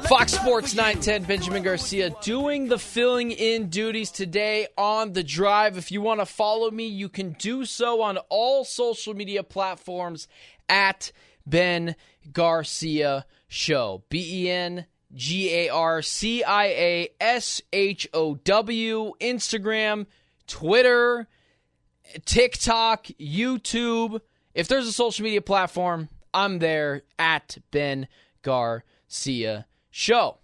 Fox Sports 910, Benjamin Garcia doing the filling in duties today on The Drive. If you want to follow me, you can do so on all social media platforms at Ben Garcia Show. BenGarciashow. Instagram, Twitter, TikTok, YouTube. If there's a social media platform, I'm there at Ben Garcia Show.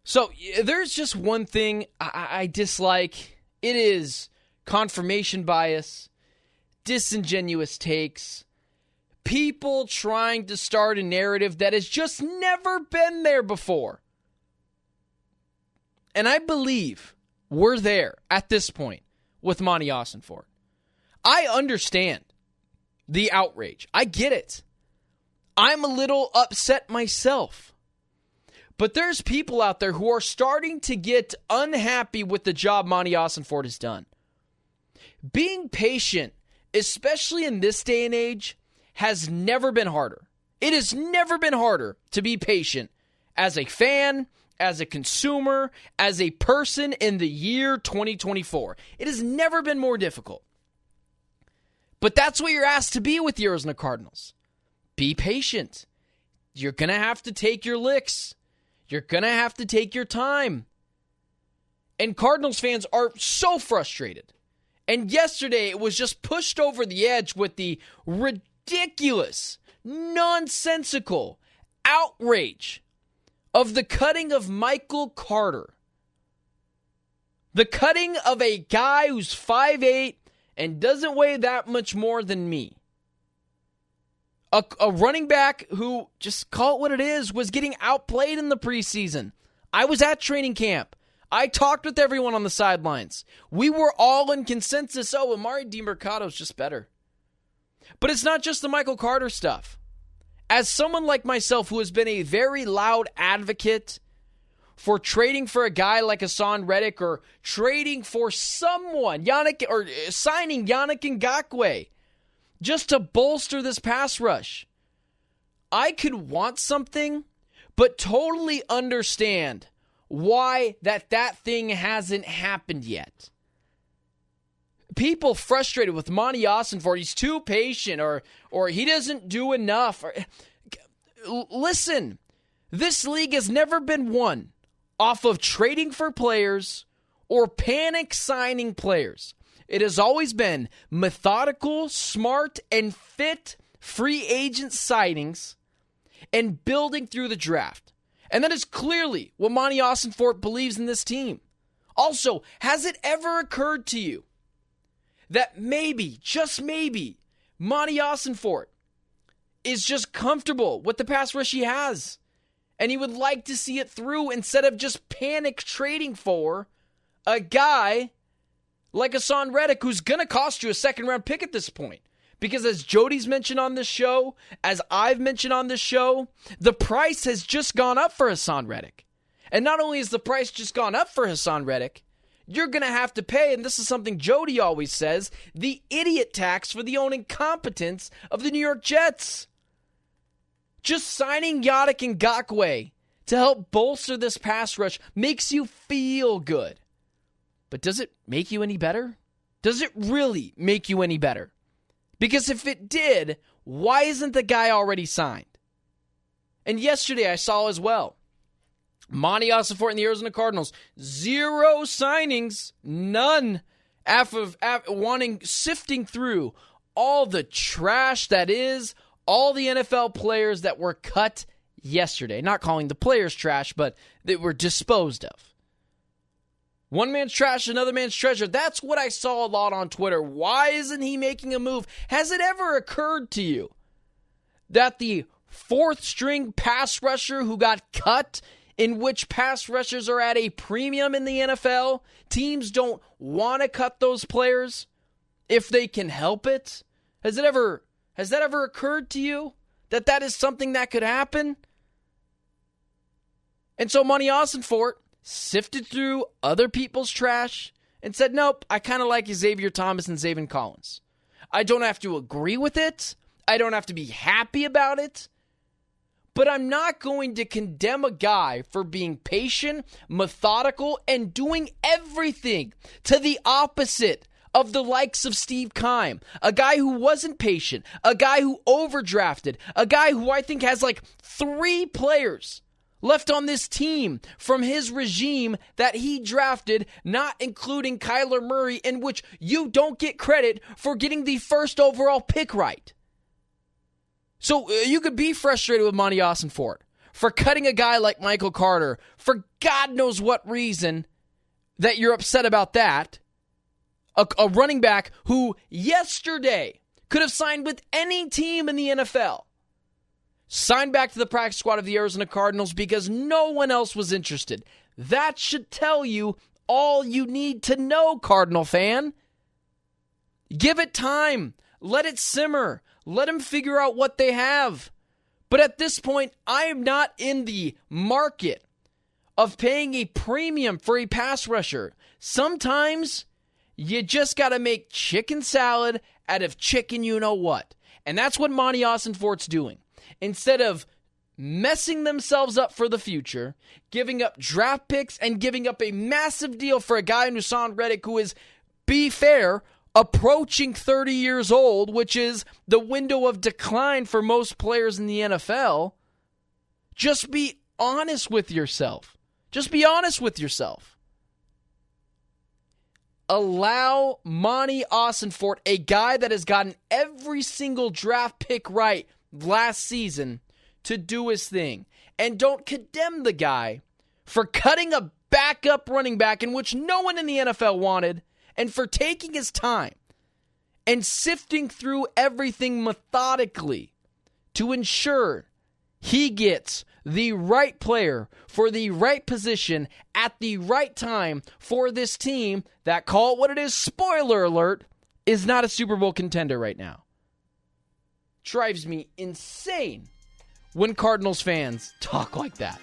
So there's just one thing I dislike. It is confirmation bias, disingenuous takes, people trying to start a narrative that has just never been there before. And I believe we're there at this point with Monti Ossenfort. I understand the outrage. I get it. I'm a little upset myself. But there's people out there who are starting to get unhappy with the job Monti Ossenfort has done. Being patient, especially in this day and age, has never been harder. It has never been harder to be patient as a fan, as a consumer, as a person in the year 2024. It has never been more difficult. But that's what you're asked to be with the Arizona Cardinals. Be patient. You're going to have to take your licks. You're going to have to take your time. And Cardinals fans are so frustrated. And yesterday it was just pushed over the edge with the ridiculous, nonsensical outrage of the cutting of Michael Carter. The cutting of a guy who's 5'8" and doesn't weigh that much more than me. A running back who, just call it what it is, was getting outplayed in the preseason. I was at training camp. I talked with everyone on the sidelines. We were all in consensus, Amari DiMercado's just better. But it's not just the Michael Carter stuff. As someone like myself who has been a very loud advocate for trading for a guy like Hassan Reddick or trading for someone, signing Yannick Ngakoue, just to bolster this pass rush. I could want something, but totally understand why that thing hasn't happened yet. People frustrated with Monti Ossenfort, he's too patient, or he doesn't do enough. Listen, this league has never been won off of trading for players or panic signing players. It has always been methodical, smart, and fit free agent signings and building through the draft. And that is clearly what Monti Ossenfort believes in this team. Also, has it ever occurred to you that maybe, just maybe, Monti Ossenfort is just comfortable with the pass rush he has, and he would like to see it through instead of just panic trading for a guy like Hassan Reddick, who's going to cost you a second-round pick at this point? Because as Jody's mentioned on this show, as I've mentioned on this show, the price has just gone up for Hassan Reddick. And not only has the price just gone up for Hassan Reddick, you're going to have to pay, and this is something Jody always says, the idiot tax for the own incompetence of the New York Jets. Just signing Yannick Ngakoue to help bolster this pass rush makes you feel good. But does it make you any better? Does it really make you any better? Because if it did, why isn't the guy already signed? And yesterday I saw as well, Monti Ossenfort and the Arizona Cardinals, 0 signings, none, after sifting through all the trash that is all the NFL players that were cut yesterday. Not calling the players trash, but they were disposed of. One man's trash, another man's treasure. That's what I saw a lot on Twitter. Why isn't he making a move? Has it ever occurred to you that the fourth string pass rusher who got cut, in which pass rushers are at a premium in the NFL, teams don't want to cut those players if they can help it? Has that ever occurred to you that is something that could happen? And so Monti Ossenfort sifted through other people's trash and said, nope, I kind of like Xavier Thomas and Zaven Collins. I don't have to agree with it. I don't have to be happy about it. but I'm not going to condemn a guy for being patient, methodical, and doing everything to the opposite of the likes of Steve Keim, a guy who wasn't patient, a guy who overdrafted, a guy who I think has like 3 players left on this team from his regime that he drafted, not including Kyler Murray, in which you don't get credit for getting the first overall pick right. So you could be frustrated with Monti Ossenfort for cutting a guy like Michael Carter for God knows what reason that you're upset about that. A running back who yesterday could have signed with any team in the NFL. Signed back to the practice squad of the Arizona Cardinals because no one else was interested. That should tell you all you need to know, Cardinal fan. Give it time. Let it simmer. Let them figure out what they have. But at this point, I am not in the market of paying a premium for a pass rusher. Sometimes you just got to make chicken salad out of chicken you-know-what. And that's what Monti Ossenfort's doing. Instead of messing themselves up for the future, giving up draft picks and giving up a massive deal for a guy in Haason Reddick who is, be fair, approaching 30 years old, which is the window of decline for most players in the NFL, just be honest with yourself. Just be honest with yourself. Allow Monti Ossenfort, a guy that has gotten every single draft pick right last season, to do his thing. And don't condemn the guy for cutting a backup running back in which no one in the NFL wanted, and for taking his time and sifting through everything methodically to ensure he gets the right player for the right position at the right time for this team that, call it what it is, spoiler alert, is not a Super Bowl contender right now. Drives me insane when Cardinals fans talk like that.